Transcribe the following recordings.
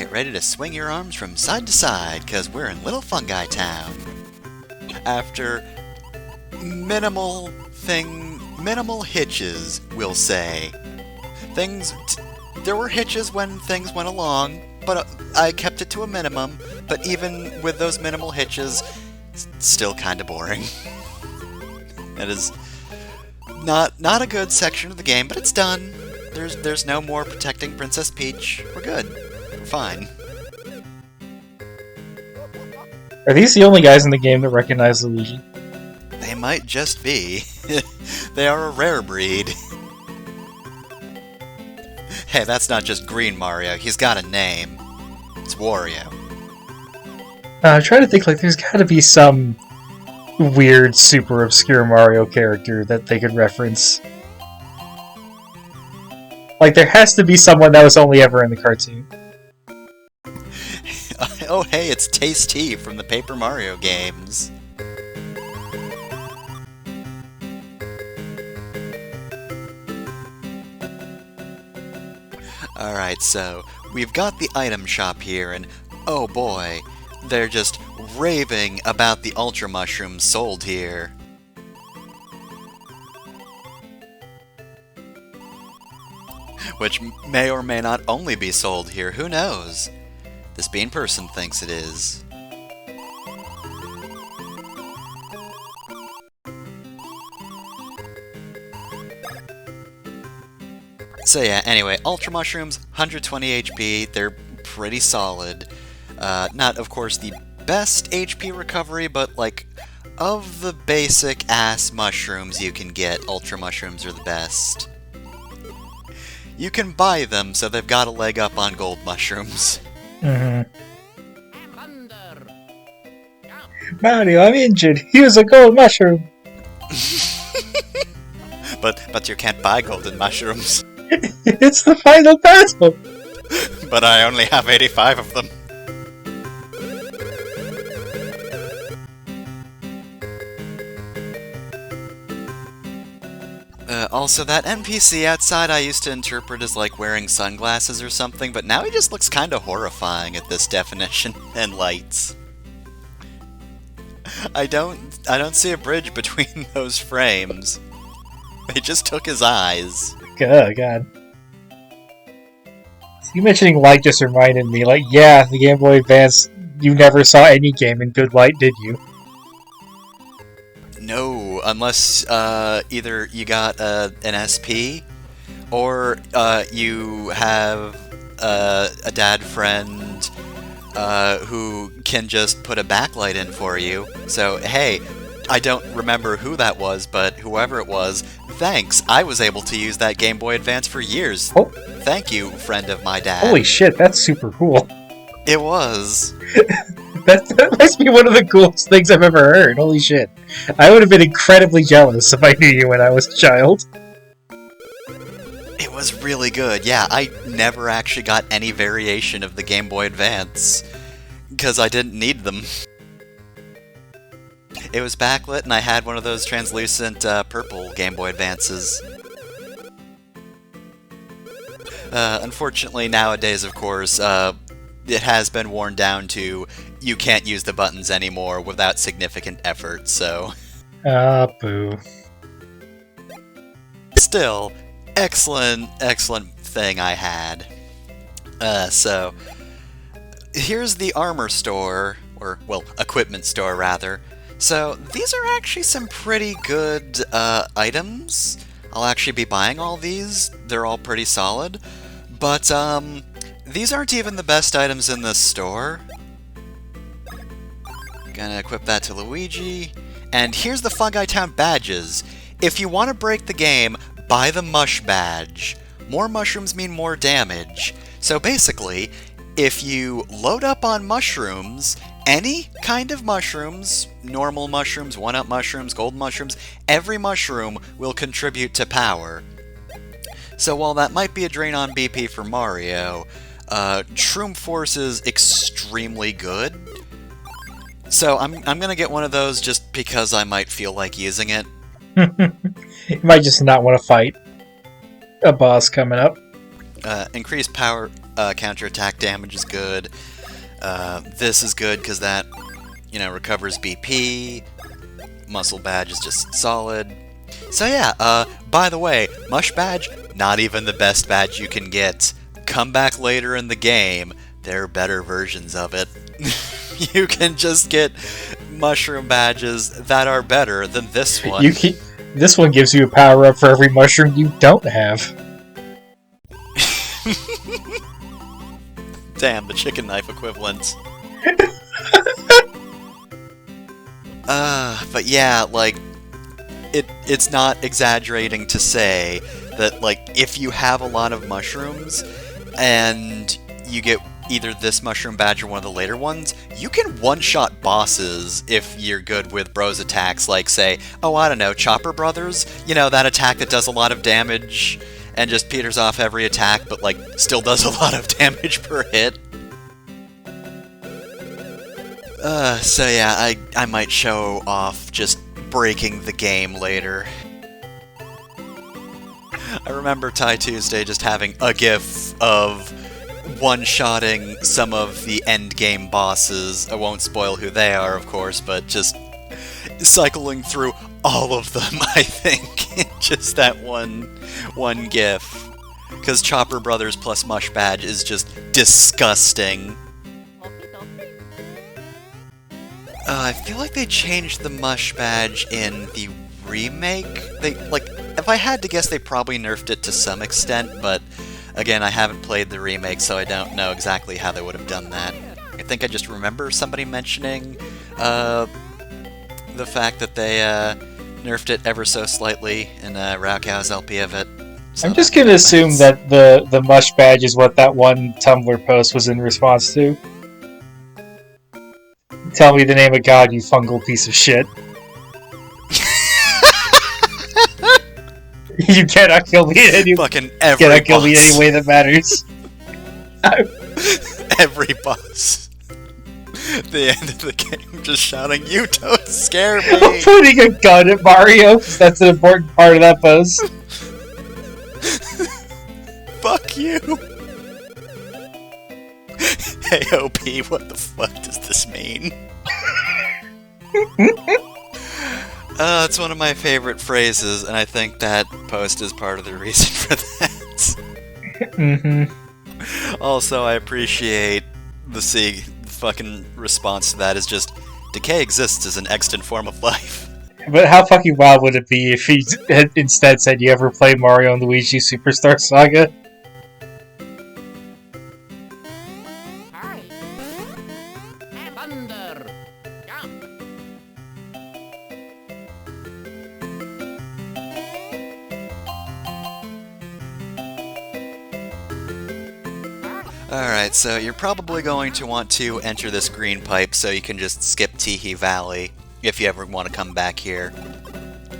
get ready to swing your arms from side to side, because we're in Little Fungitown. After minimal hitches, we'll say. There were hitches when things went along, but I kept it to a minimum. But even with those minimal hitches, still kind of boring. That is not a good section of the game, but it's done. There's no more protecting Princess Peach. We're good. We're fine. Are these the only guys in the game that recognize Luigi? They might just be. They are a rare breed. Hey, that's not just Green Mario. He's got a name. It's Wario. I'm trying to think, there's gotta be some weird, super obscure Mario character that they could reference. There has to be someone that was only ever in the cartoon. Oh, hey, it's Teehee from the Paper Mario games. Alright, so we've got the item shop here, and oh boy, they're just raving about the Ultra Mushrooms sold here. Which may or may not only be sold here, who knows? This bean person thinks it is. So yeah, anyway, Ultra Mushrooms, 120 HP, they're pretty solid. Not, of course, the best HP recovery, but, of the basic-ass mushrooms you can get, Ultra Mushrooms are the best. You can buy them, so they've got a leg up on gold mushrooms. Mario, I'm injured. Here's a gold mushroom. But you can't buy golden mushrooms. It's the final battle. But I only have 85 of them. Also, that NPC outside I used to interpret as wearing sunglasses or something, but now he just looks kinda horrifying at this definition and lights. I don't see a bridge between those frames. They just took his eyes. Oh, God. You mentioning light just reminded me, yeah, the Game Boy Advance, you never saw any game in good light, did you? No, unless either you got an SP, or you have a dad friend who can just put a backlight in for you. So, hey, I don't remember who that was, but whoever it was, thanks. I was able to use that Game Boy Advance for years. Oh. Thank you, friend of my dad. Holy shit, that's super cool. It was. That must be one of the coolest things I've ever heard. Holy shit. I would have been incredibly jealous if I knew you when I was a child. It was really good. Yeah, I never actually got any variation of the Game Boy Advance, because I didn't need them. It was backlit, and I had one of those translucent purple Game Boy Advances. Unfortunately, nowadays, of course, it has been worn down to you can't use the buttons anymore without significant effort, so... Boo. Still, excellent thing I had. So, here's the armor store, or, well, equipment store, rather. So, these are actually some pretty good items. I'll actually be buying all these. They're all pretty solid. But, these aren't even the best items in this store. Gonna equip that to Luigi. And here's the Fungitown badges. If you want to break the game, buy the mush badge. More mushrooms mean more damage. So basically, if you load up on mushrooms, any kind of mushrooms, normal mushrooms, 1-up mushrooms, gold mushrooms, every mushroom will contribute to power. So while that might be a drain on BP for Mario, Shroom Force is extremely good. So I'm gonna get one of those just because I might feel like using it. You might just not want to fight a boss coming up. Increased power counterattack damage is good. This is good because that, recovers BP. Muscle Badge is just solid. So yeah, by the way, Mush Badge, not even the best badge you can get. Come back later in the game, there are better versions of it. You can just get mushroom badges that are better than this one. This one gives you a power-up for every mushroom you don't have. Damn, the chicken knife equivalent. But yeah, like, it's not exaggerating to say that, like, if you have a lot of mushrooms, and you get either this mushroom badge or one of the later ones, you can one-shot bosses if you're good with bros attacks, like, say, I don't know, Chopper Brothers? That attack that does a lot of damage and just peters off every attack, but, like, still does a lot of damage per hit. So yeah, I might show off just breaking the game later. I remember Ty Tuesday just having a gif of one-shotting some of the endgame bosses. I won't spoil who they are, of course, but just cycling through all of them, I think, in just that one gif. Because Chopper Brothers plus Mush Badge is just disgusting. I feel like they changed the Mush Badge in the remake. If I had to guess, they probably nerfed it to some extent, but again, I haven't played the remake, so I don't know exactly how they would have done that. I think I just remember somebody mentioning the fact that they nerfed it ever so slightly in Raukow's LP of it. So I'm just gonna assume that the Mush Badge is what that one Tumblr post was in response to. Tell me the name of God, you fungal piece of shit. You cannot kill me in any fucking every cannot kill boss. me in any way that matters. Every boss. The end of the game, just shouting, "You don't scare me!" I'm putting a gun at Mario, because that's an important part of that post. Fuck you! Hey, OP, what the fuck does this mean? It's one of my favorite phrases, and I think that post is part of the reason for that. Mm-hmm. Also, I appreciate the fucking response to that is just, decay exists as an extant form of life. But how fucking wild would it be if he had instead said, "You ever play Mario and Luigi Superstar Saga?" Alright, so you're probably going to want to enter this green pipe so you can just skip Teehee Valley if you ever want to come back here.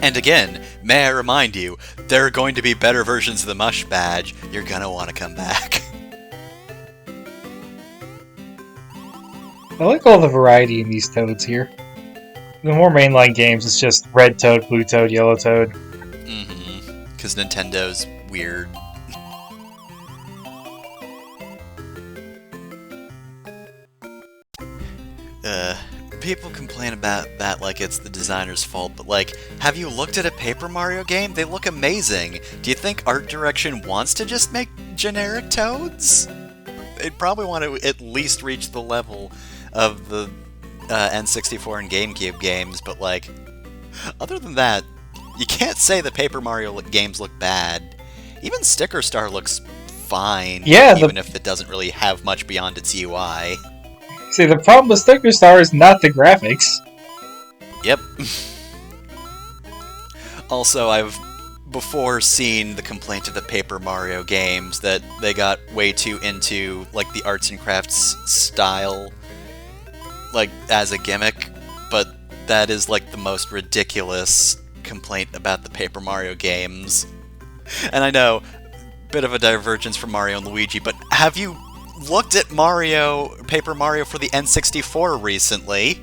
And again, may I remind you, there are going to be better versions of the Mush Badge. You're gonna want to come back. I like all the variety in these Toads here. The more mainline games, it's just Red Toad, Blue Toad, Yellow Toad. Mm-hmm. Because Nintendo's weird. People complain about that like it's the designer's fault, but like, have you looked at a Paper Mario game? They look amazing. Do you think Art Direction wants to just make generic Toads? They'd probably want to at least reach the level of the N64 and GameCube games, but like, other than that, you can't say the Paper Mario games look bad. Even Sticker Star looks fine, Yeah, even if it doesn't really have much beyond its UI. See, the problem with Sticker Star is not the graphics. Yep. Also, I've before seen the complaint of the Paper Mario games that they got way too into, like, the arts and crafts style, like, as a gimmick, but that is, like, the most ridiculous complaint about the Paper Mario games. And I know, bit of a divergence from Mario and Luigi, but have you looked at Paper Mario for the N64 recently?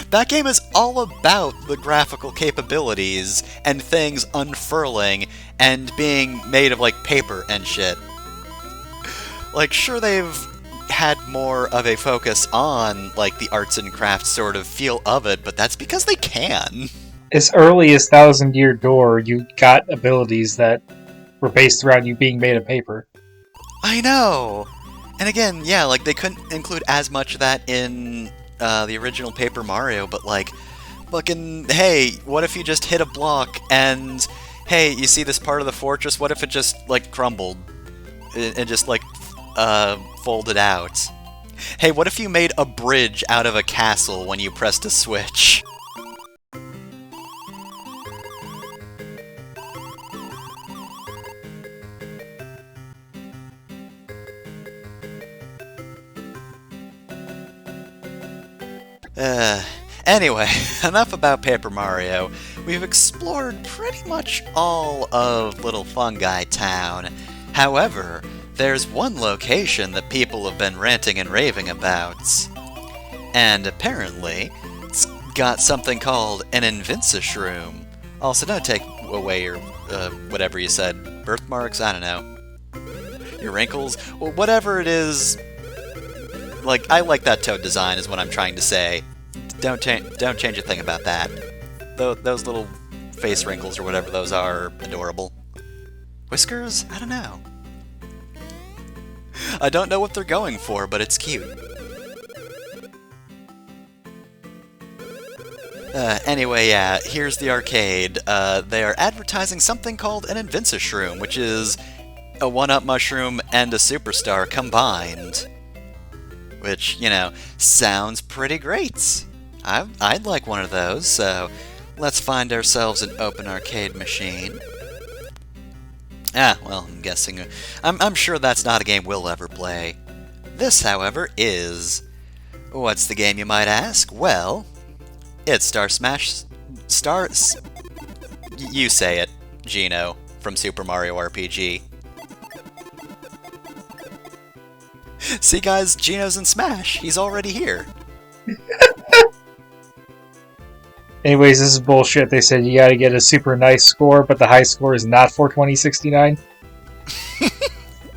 That game is all about the graphical capabilities and things unfurling and being made of, like, paper and shit. Like, sure, they've had more of a focus on, like, the arts and crafts sort of feel of it, but that's because they can. As early as Thousand Year Door, you got abilities that were based around you being made of paper. I know! And again, yeah, like, they couldn't include as much of that in the original Paper Mario, but, like, fucking, hey, what if you just hit a block and, hey, you see this part of the fortress, what if it just, like, crumbled? And just, like, folded out? Hey, what if you made a bridge out of a castle when you pressed a switch? Anyway, enough about Paper Mario. We've explored pretty much all of Little Fungitown. However, there's one location that people have been ranting and raving about. And apparently, it's got something called an Invinci Shroom. Also, don't take away your, whatever you said, birthmarks? I don't know. Your wrinkles? Well, whatever it is. Like, I like that toad design is what I'm trying to say. Don't change a thing about that. Those little face wrinkles or whatever those are adorable. Whiskers? I don't know. I don't know what they're going for, but it's cute. Anyway, yeah, here's the arcade. They are advertising something called an Invinci Shroom, which is a one-up mushroom and a superstar combined. Which, you know, sounds pretty great. I'd like one of those, so let's find ourselves an open arcade machine. Ah, well, I'm guessing... I'm sure that's not a game we'll ever play. This, however, is... What's the game, you might ask? Well, it's Star Smash... You say it, Gino, from Super Mario RPG. See, guys, Gino's in Smash. He's already here. Anyways, this is bullshit. They said you gotta get a super nice score, but the high score is not 42069.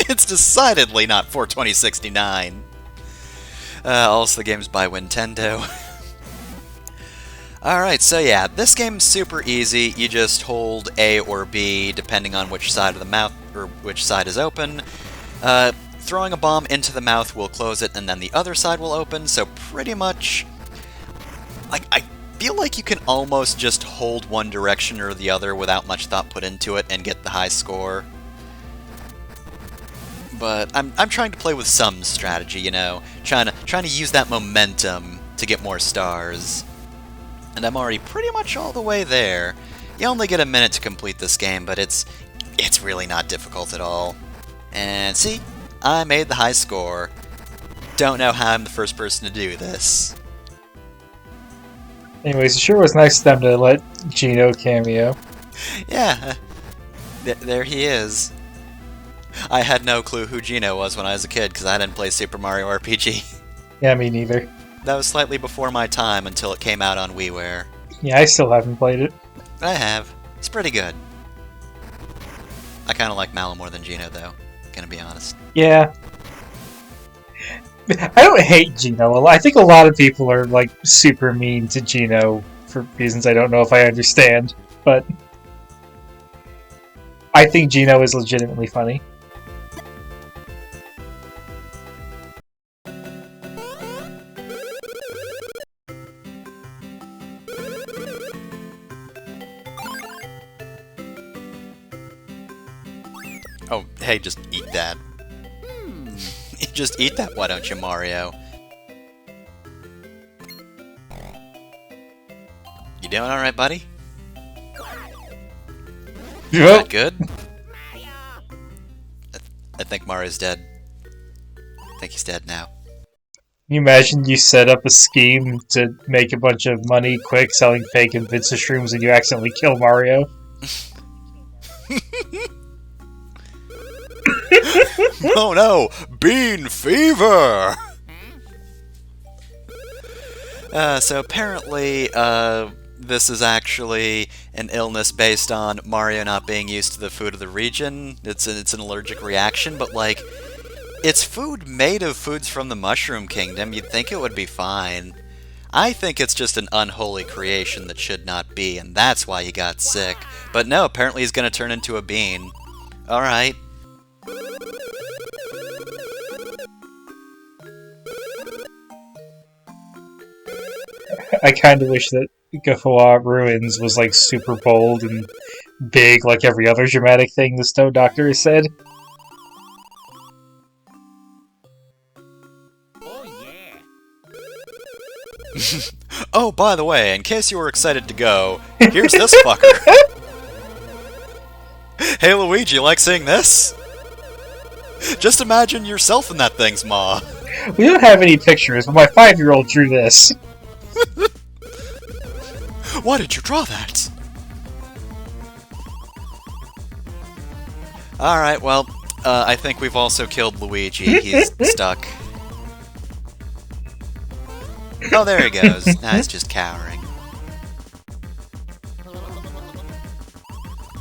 It's decidedly not 42069. Also, the game's by Nintendo. Alright, so yeah, this game's super easy. You just hold A or B, depending on which side of the mouth, or which side is open. Throwing a bomb into the mouth will close it, and then the other side will open, so pretty much... I feel like you can almost just hold one direction or the other without much thought put into it and get the high score. But I'm trying to play with some strategy, you know, trying to use that momentum to get more stars. And I'm already pretty much all the way there. You only get a minute to complete this game, but it's really not difficult at all. And see, I made the high score. Don't know how I'm the first person to do this. Anyways, it sure was nice of them to let Gino cameo. Yeah, there he is. I had no clue who Gino was when I was a kid, because I didn't play Super Mario RPG. Yeah, me neither. That was slightly before my time until it came out on WiiWare. Yeah, I still haven't played it. I have. It's pretty good. I kind of like Mallow more than Gino, though, gonna be honest. Yeah. I don't hate Gino. I think a lot of people are, like, super mean to Gino for reasons I don't know if I understand, but I think Gino is legitimately funny. Oh, hey, just eat that. Just eat that, why don't you, Mario? You doing alright, buddy? Yep. That good? I think Mario's dead. I think he's dead now. Can you imagine you set up a scheme to make a bunch of money quick selling fake Invinci Shrooms and you accidentally kill Mario? Oh no! Bean fever! So apparently, this is actually an illness based on Mario not being used to the food of the region. It's an allergic reaction, but like, It's food made of foods from the Mushroom Kingdom. You'd think it would be fine. I think it's just an unholy creation that should not be, and that's why he got sick. But no, apparently he's gonna turn into a bean. Alright. I kind of wish that Guffawa Ruins was like super bold and big like every other dramatic thing the Stone Doctor has said. Oh, by the way, in case you were excited to go, here's this fucker. Hey Luigi, you like seeing this? Just imagine yourself in that thing's maw. We don't have any pictures, but my 5-year-old drew this. Why did you draw that? Alright, well, I think we've also killed Luigi. He's stuck. Oh, there he goes. Now he's just cowering.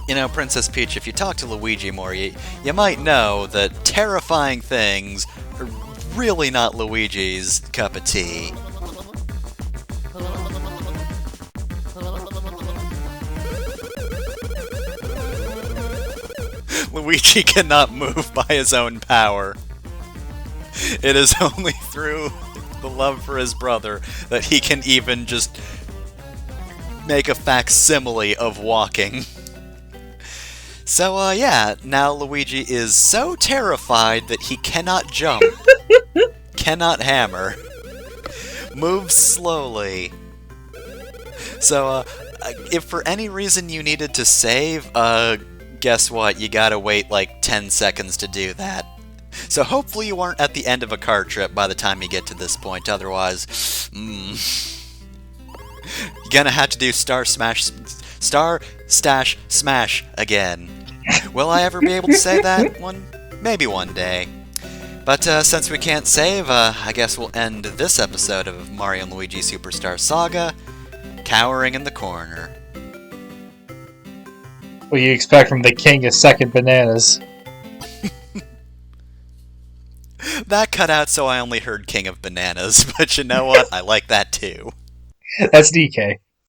You know, Princess Peach, if you talk to Luigi more, you might know that terrifying things are really not Luigi's cup of tea. Luigi cannot move by his own power. It is only through the love for his brother that he can even just make a facsimile of walking. So, yeah, now Luigi is so terrified that he cannot jump, cannot hammer, moves slowly. So, if for any reason you needed to save, guess what? You gotta wait like 10 seconds to do that. So hopefully you aren't at the end of a car trip by the time you get to this point, otherwise, you're gonna have to do Star, Stash, Smash again. Will I ever be able to say that? Maybe one day. But since we can't save, I guess we'll end this episode of Mario & Luigi Superstar Saga, cowering in the corner. What do you expect from the king of second bananas? That cut out so I only heard King of Bananas, but you know what? I like that too. That's DK.